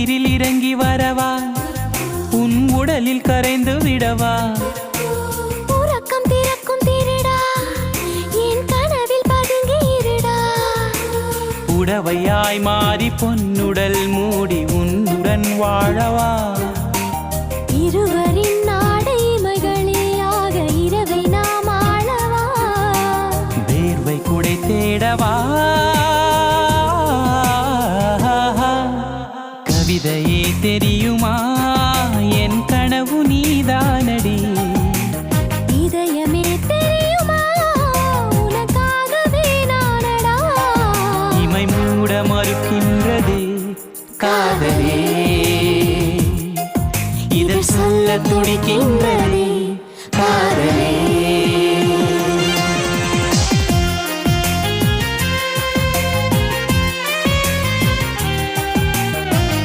நீரில் இறங்கி வரவா உன் உடலில் கரைந்து விடவா உறக்கம் திறக்கும் திருடா என் கனவில் பதுங்கி இருடா உடவையாய் மாறி பொன்னுடல் மூடி உன்னுடன் வாழவா இருவரின் நாடை மகளியாக இரவை நாம் ஆளவா வேர்வை குடை தேடவா கவிதையே தெரியுமா என் கனவு நீதானடி இதயமே தெரியுமா உனக்காகவே நானடா இமை மூட மறுக்கின்றதே காதலே இதழ் சொல்ல துடிக்கின்றதே